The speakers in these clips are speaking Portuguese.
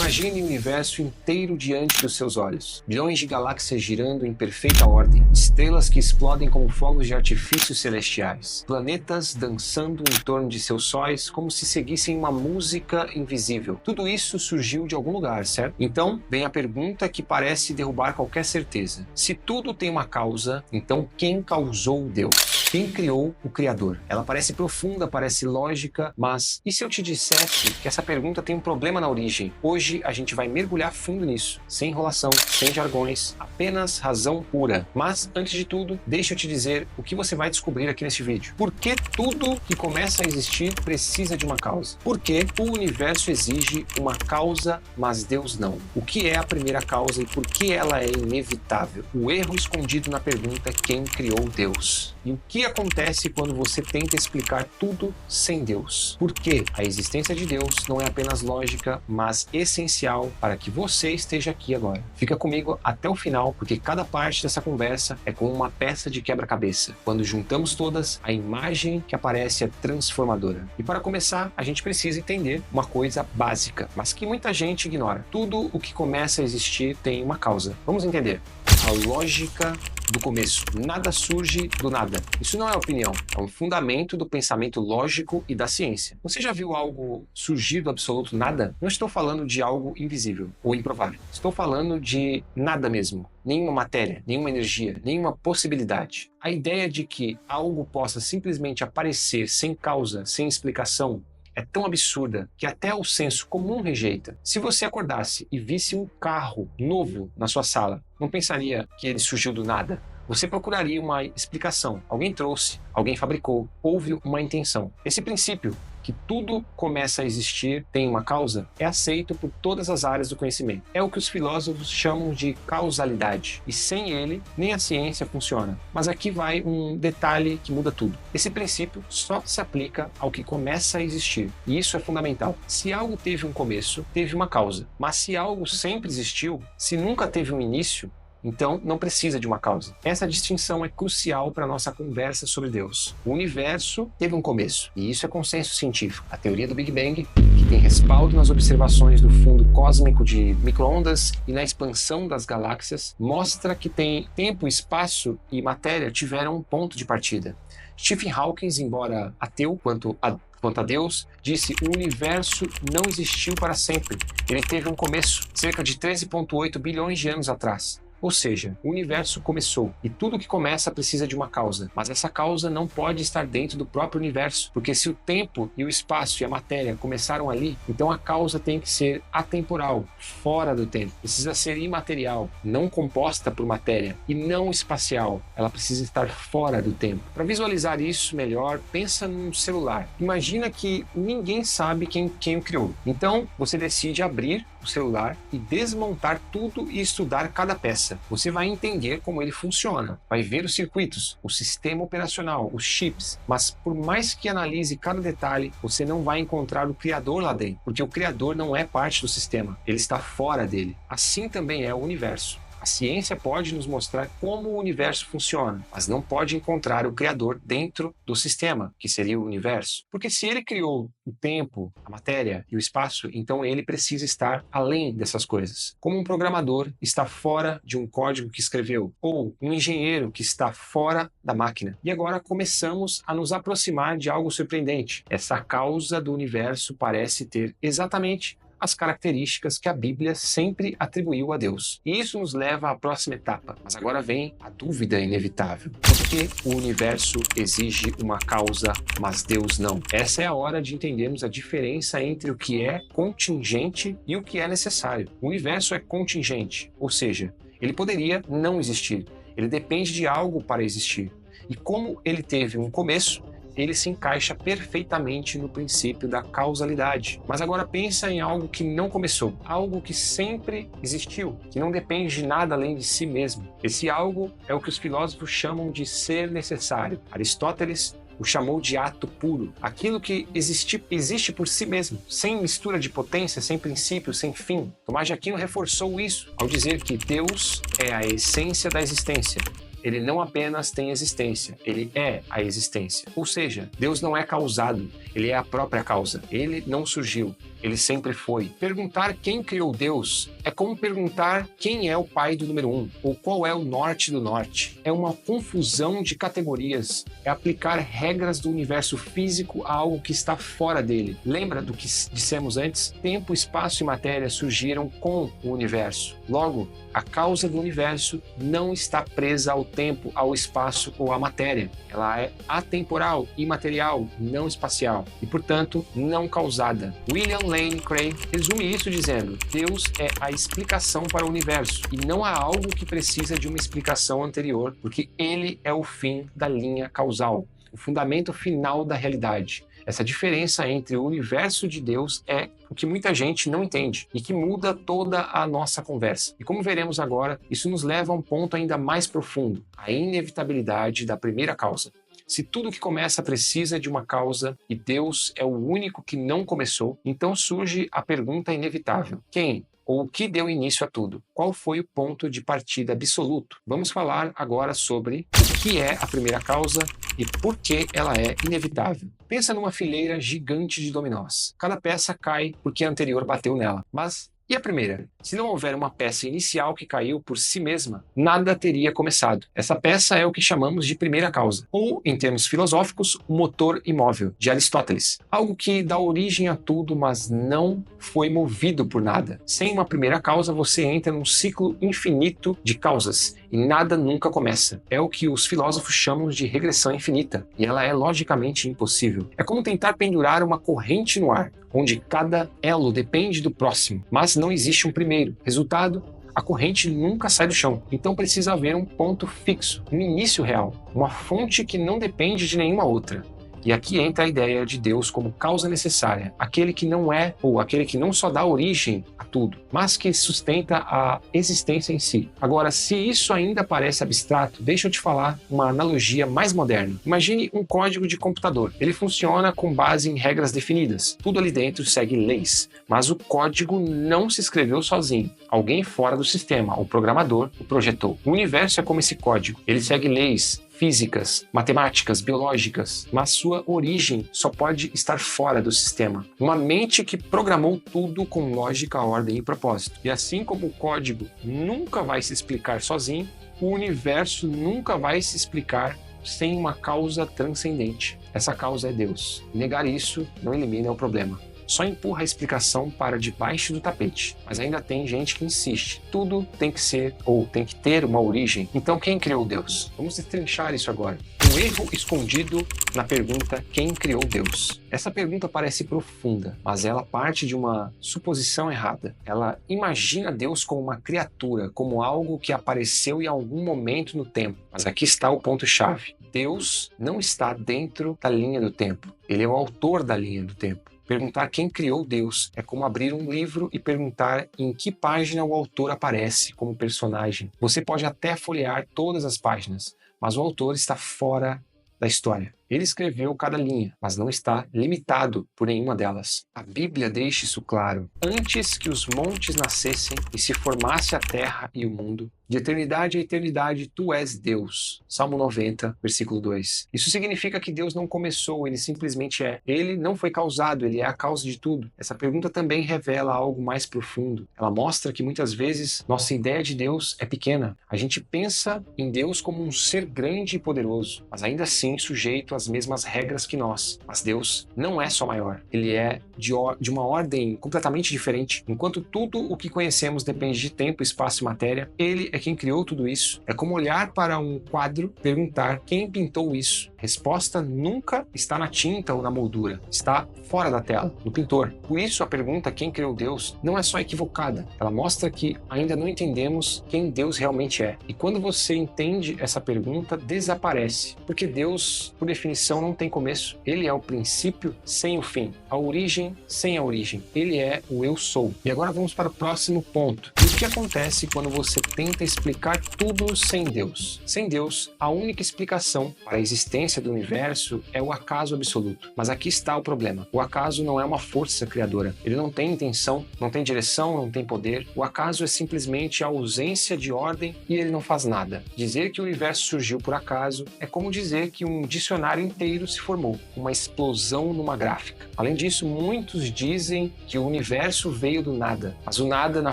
Imagine o universo inteiro diante dos seus olhos. Bilhões de galáxias girando em perfeita ordem. Estrelas que explodem como fogos de artifícios celestiais. Planetas dançando em torno de seus sóis como se seguissem uma música invisível. Tudo isso surgiu de algum lugar, certo? Então, vem a pergunta que parece derrubar qualquer certeza. Se tudo tem uma causa, então quem causou Deus? Quem criou o Criador? Ela parece profunda, parece lógica, mas e se eu te dissesse que essa pergunta tem um problema na origem? Hoje a gente vai mergulhar fundo nisso, sem enrolação, sem jargões, apenas razão pura. Mas, antes de tudo, deixa eu te dizer o que você vai descobrir aqui neste vídeo. Por que tudo que começa a existir precisa de uma causa? Por que o universo exige uma causa, mas Deus não? O que é a primeira causa e por que ela é inevitável? O erro escondido na pergunta é quem criou Deus. E o que acontece quando você tenta explicar tudo sem Deus? Por que a existência de Deus não é apenas lógica, mas essencial para que você esteja aqui agora? Fica comigo até o final, porque cada parte dessa conversa é como uma peça de quebra-cabeça. Quando juntamos todas, a imagem que aparece é transformadora. E para começar, a gente precisa entender uma coisa básica, mas que muita gente ignora. Tudo o que começa a existir tem uma causa. Vamos entender. A lógica do começo. Nada surge do nada. Isso não é opinião, é um fundamento do pensamento lógico e da ciência. Você já viu algo surgir do absoluto nada? Não estou falando de algo invisível ou improvável. Estou falando de nada mesmo. Nenhuma matéria, nenhuma energia, nenhuma possibilidade. A ideia de que algo possa simplesmente aparecer sem causa, sem explicação, é tão absurda que até o senso comum rejeita. Se você acordasse e visse um carro novo na sua sala, não pensaria que ele surgiu do nada? Você procuraria uma explicação. Alguém trouxe, alguém fabricou, houve uma intenção. Esse princípio, que tudo começa a existir, tem uma causa, é aceito por todas as áreas do conhecimento. É o que os filósofos chamam de causalidade. E sem ele, nem a ciência funciona. Mas aqui vai um detalhe que muda tudo. Esse princípio só se aplica ao que começa a existir. E isso é fundamental. Se algo teve um começo, teve uma causa. Mas se algo sempre existiu, se nunca teve um início, então não precisa de uma causa. Essa distinção é crucial para a nossa conversa sobre Deus. O universo teve um começo, e isso é consenso científico. A teoria do Big Bang, que tem respaldo nas observações do fundo cósmico de micro-ondas e na expansão das galáxias, mostra que tempo, espaço e matéria tiveram um ponto de partida. Stephen Hawking, embora ateu quanto a Deus, disse: o universo não existiu para sempre. Ele teve um começo, cerca de 13,8 bilhões de anos atrás. Ou seja, o universo começou, e tudo que começa precisa de uma causa. Mas essa causa não pode estar dentro do próprio universo, porque se o tempo e o espaço e a matéria começaram ali, então a causa tem que ser atemporal, fora do tempo. Precisa ser imaterial, não composta por matéria, e não espacial. Ela precisa estar fora do tempo. Para visualizar isso melhor, pensa num celular. Imagina que ninguém sabe quem o criou. Então, você decide abrir o celular e desmontar tudo e estudar cada peça. Você vai entender como ele funciona, vai ver os circuitos, o sistema operacional, os chips, mas por mais que analise cada detalhe, você não vai encontrar o criador lá dentro, porque o criador não é parte do sistema, ele está fora dele. Assim também é o universo. A ciência pode nos mostrar como o universo funciona, mas não pode encontrar o Criador dentro do sistema, que seria o universo. Porque se ele criou o tempo, a matéria e o espaço, então ele precisa estar além dessas coisas. Como um programador está fora de um código que escreveu, ou um engenheiro que está fora da máquina. E agora começamos a nos aproximar de algo surpreendente. Essa causa do universo parece ter exatamente as características que a Bíblia sempre atribuiu a Deus. E isso nos leva à próxima etapa. Mas agora vem a dúvida inevitável. Por que o universo exige uma causa, mas Deus não? Essa é a hora de entendermos a diferença entre o que é contingente e o que é necessário. O universo é contingente, ou seja, ele poderia não existir. Ele depende de algo para existir. E como ele teve um começo, ele se encaixa perfeitamente no princípio da causalidade. Mas agora pensa em algo que não começou, algo que sempre existiu, que não depende de nada além de si mesmo. Esse algo é o que os filósofos chamam de ser necessário. Aristóteles o chamou de ato puro, aquilo que existe por si mesmo, sem mistura de potência, sem princípio, sem fim. Tomás de Aquino reforçou isso ao dizer que Deus é a essência da existência. ele não apenas tem existência, ele é a existência. Ou seja, Deus não é causado, ele é a própria causa. Ele não surgiu, ele sempre foi. Perguntar quem criou Deus é como perguntar quem é o pai do número 1 ou qual é o norte do norte. É uma confusão de categorias, é aplicar regras do universo físico a algo que está fora dele. Lembra do que dissemos antes? Tempo, espaço e matéria surgiram com o universo. Logo, a causa do universo não está presa ao tempo, ao espaço ou à matéria. Ela é atemporal, imaterial, não espacial e, portanto, não causada. William Lane Craig resume isso dizendo: Deus é a explicação para o universo e não há algo que precisa de uma explicação anterior, porque ele é o fim da linha causal, o fundamento final da realidade. Essa diferença entre o universo de Deus é o que muita gente não entende e que muda toda a nossa conversa. E como veremos agora, isso nos leva a um ponto ainda mais profundo, a inevitabilidade da primeira causa. Se tudo que começa precisa de uma causa e Deus é o único que não começou, então surge a pergunta inevitável: quem ou o que deu início a tudo? Qual foi o ponto de partida absoluto? Vamos falar agora sobre o que é a primeira causa e por que ela é inevitável. Pensa numa fileira gigante de dominós. Cada peça cai porque a anterior bateu nela. Mas e a primeira? Se não houver uma peça inicial que caiu por si mesma, nada teria começado. Essa peça é o que chamamos de primeira causa, ou, em termos filosóficos, o motor imóvel, de Aristóteles. Algo que dá origem a tudo, mas não foi movido por nada. Sem uma primeira causa, você entra num ciclo infinito de causas, e nada nunca começa. É o que os filósofos chamam de regressão infinita, e ela é logicamente impossível. É como tentar pendurar uma corrente no ar, onde cada elo depende do próximo, mas não existe um primeiro. Resultado, a corrente nunca sai do chão. Então precisa haver um ponto fixo, um início real, uma fonte que não depende de nenhuma outra. E aqui entra a ideia de Deus como causa necessária, aquele que não é, ou aquele que não só dá origem a tudo, mas que sustenta a existência em si. Agora, se isso ainda parece abstrato, deixa eu te falar uma analogia mais moderna. Imagine um código de computador. Ele funciona com base em regras definidas. Tudo ali dentro segue leis, mas o código não se escreveu sozinho. Alguém fora do sistema, o programador, o projetou. O universo é como esse código. Ele segue leis físicas, matemáticas, biológicas, mas sua origem só pode estar fora do sistema. Uma mente que programou tudo com lógica, ordem e propósito. E assim como o código nunca vai se explicar sozinho, o universo nunca vai se explicar sem uma causa transcendente. Essa causa é Deus. Negar isso não elimina o problema. Só empurra a explicação para debaixo do tapete. Mas ainda tem gente que insiste. Tudo tem que ser ou tem que ter uma origem. Então quem criou Deus? Vamos destrinchar isso agora. Um erro escondido na pergunta quem criou Deus. Essa pergunta parece profunda, mas ela parte de uma suposição errada. Ela imagina Deus como uma criatura, como algo que apareceu em algum momento no tempo. Mas aqui está o ponto-chave. Deus não está dentro da linha do tempo. Ele é o autor da linha do tempo. Perguntar quem criou Deus é como abrir um livro e perguntar em que página o autor aparece como personagem. Você pode até folhear todas as páginas, mas o autor está fora da história. Ele escreveu cada linha, mas não está limitado por nenhuma delas. A Bíblia deixa isso claro. Antes que os montes nascessem e se formasse a terra e o mundo, de eternidade a eternidade, tu és Deus. Salmo 90, versículo 2. Isso significa que Deus não começou, ele simplesmente é. Ele não foi causado, ele é a causa de tudo. Essa pergunta também revela algo mais profundo. Ela mostra que muitas vezes nossa ideia de Deus é pequena. A gente pensa em Deus como um ser grande e poderoso, mas ainda assim sujeito às mesmas regras que nós. Mas Deus não é só maior, ele é de uma ordem completamente diferente. Enquanto tudo o que conhecemos depende de tempo, espaço e matéria, ele é quem criou tudo isso. É como olhar para um quadro e perguntar quem pintou isso. A resposta nunca está na tinta ou na moldura, está fora da tela, no pintor. Por isso a pergunta quem criou Deus não é só equivocada, ela mostra que ainda não entendemos quem Deus realmente é. E quando você entende essa pergunta, desaparece, porque Deus, por definição, não tem começo. Ele é o princípio sem o fim, a origem sem a origem. Ele é o eu sou. E agora vamos para o próximo ponto. O que acontece quando você tenta explicar tudo sem Deus? Sem Deus, a única explicação para a existência do universo é o acaso absoluto. Mas aqui está o problema. O acaso não é uma força criadora. Ele não tem intenção, não tem direção, não tem poder. O acaso é simplesmente a ausência de ordem e ele não faz nada. Dizer que o universo surgiu por acaso é como dizer que um dicionário inteiro se formou, uma explosão numa gráfica. Além disso, muitos dizem que o universo veio do nada, mas o nada na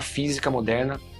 física moderna,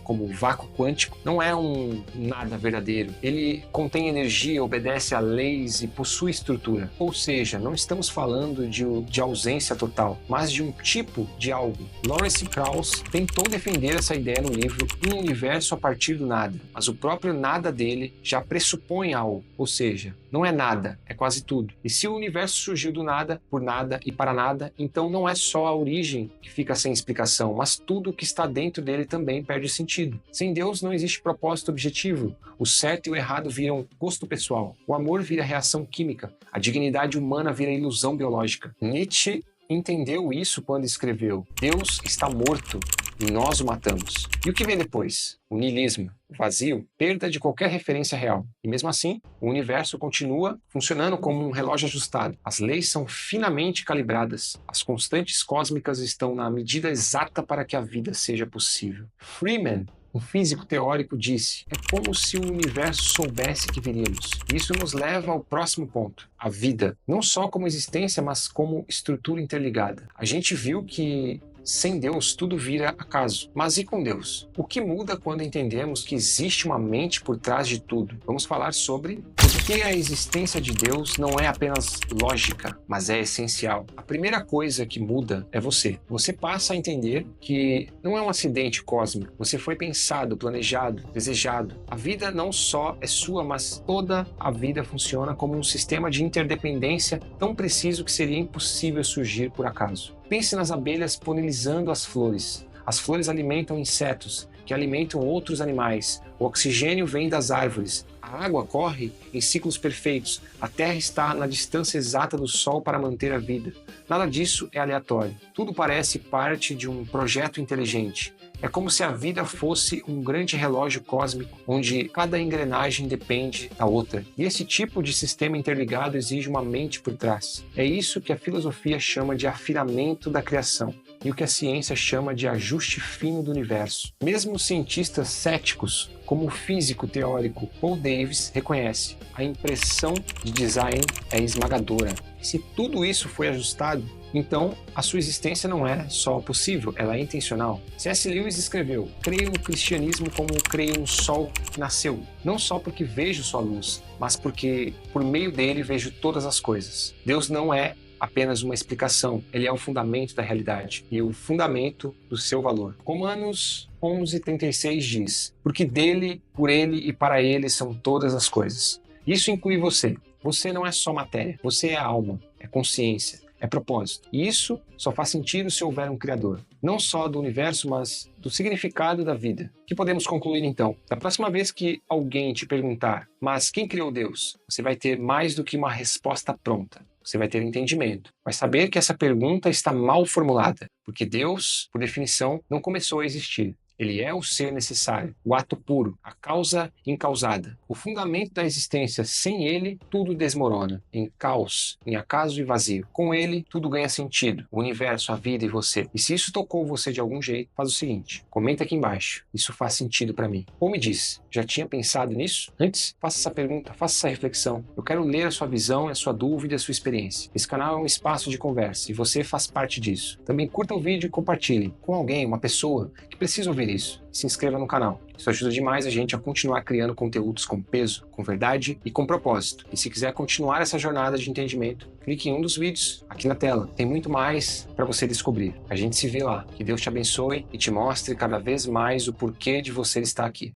como o vácuo quântico, não é um nada verdadeiro. Ele contém energia, obedece a leis e possui estrutura. Ou seja, não estamos falando de ausência total, mas de um tipo de algo. Lawrence Krauss tentou defender essa ideia no livro Um Universo a Partir do Nada, mas o próprio nada dele já pressupõe algo, ou seja, não é nada, é quase tudo. E se o universo surgiu do nada, por nada e para nada, então não é só a origem que fica sem explicação, mas tudo o que está dentro dele também perde sentido. Sem Deus não existe propósito objetivo. O certo e o errado viram gosto pessoal. O amor vira reação química. A dignidade humana vira ilusão biológica. Nietzsche entendeu isso quando escreveu: Deus está morto e nós o matamos. E o que vem depois? O niilismo, o vazio, perda de qualquer referência real. E mesmo assim, o universo continua funcionando como um relógio ajustado. As leis são finamente calibradas. As constantes cósmicas estão na medida exata para que a vida seja possível. Freeman, um físico teórico, disse: é como se o universo soubesse que viríamos. Isso nos leva ao próximo ponto: a vida. Não só como existência, mas como estrutura interligada. A gente viu que sem Deus, tudo vira acaso. Mas e com Deus? O que muda quando entendemos que existe uma mente por trás de tudo? Vamos falar sobre por que a existência de Deus não é apenas lógica, mas é essencial. A primeira coisa que muda é você. Você passa a entender que não é um acidente cósmico. Você foi pensado, planejado, desejado. A vida não só é sua, mas toda a vida funciona como um sistema de interdependência tão preciso que seria impossível surgir por acaso. Pense nas abelhas polinizando as flores. As flores alimentam insetos, que alimentam outros animais. O oxigênio vem das árvores. A água corre em ciclos perfeitos. A Terra está na distância exata do Sol para manter a vida. Nada disso é aleatório. Tudo parece parte de um projeto inteligente. É como se a vida fosse um grande relógio cósmico, onde cada engrenagem depende da outra. E esse tipo de sistema interligado exige uma mente por trás. É isso que a filosofia chama de afinamento da criação, e o que a ciência chama de ajuste fino do universo. Mesmo cientistas céticos, como o físico teórico Paul Davies reconhece, a impressão de design é esmagadora. Se tudo isso foi ajustado, então a sua existência não é só possível, ela é intencional. C.S. Lewis escreveu: creio no cristianismo como creio no sol que nasceu, não só porque vejo sua luz, mas porque por meio dele vejo todas as coisas. Deus não é apenas uma explicação, ele é o fundamento da realidade e o fundamento do seu valor. Romanos 11:36 diz: porque dele, por ele e para ele são todas as coisas. Isso inclui você. Você não é só matéria, você é alma, é consciência, é propósito. E isso só faz sentido se houver um Criador. Não só do universo, mas do significado da vida. O que podemos concluir então? Da próxima vez que alguém te perguntar: mas quem criou Deus? Você vai ter mais do que uma resposta pronta. Você vai ter entendimento. Vai saber que essa pergunta está mal formulada, porque Deus, por definição, não começou a existir. Ele é o ser necessário, o ato puro, a causa incausada, o fundamento da existência. Sem ele, tudo desmorona, em caos, em acaso e vazio. Com ele, tudo ganha sentido, o universo, a vida e você. E se isso tocou você de algum jeito, faz o seguinte: comenta aqui embaixo. Isso faz sentido para mim. Ou me diz: já tinha pensado nisso? Antes, faça essa pergunta, faça essa reflexão. Eu quero ler a sua visão, a sua dúvida, a sua experiência. Esse canal é um espaço de conversa e você faz parte disso. Também curta o vídeo e compartilhe com alguém, uma pessoa que precisa ouvir isso. Se inscreva no canal. Isso ajuda demais a gente a continuar criando conteúdos com peso, com verdade e com propósito. E se quiser continuar essa jornada de entendimento, clique em um dos vídeos aqui na tela. Tem muito mais para você descobrir. A gente se vê lá. Que Deus te abençoe e te mostre cada vez mais o porquê de você estar aqui.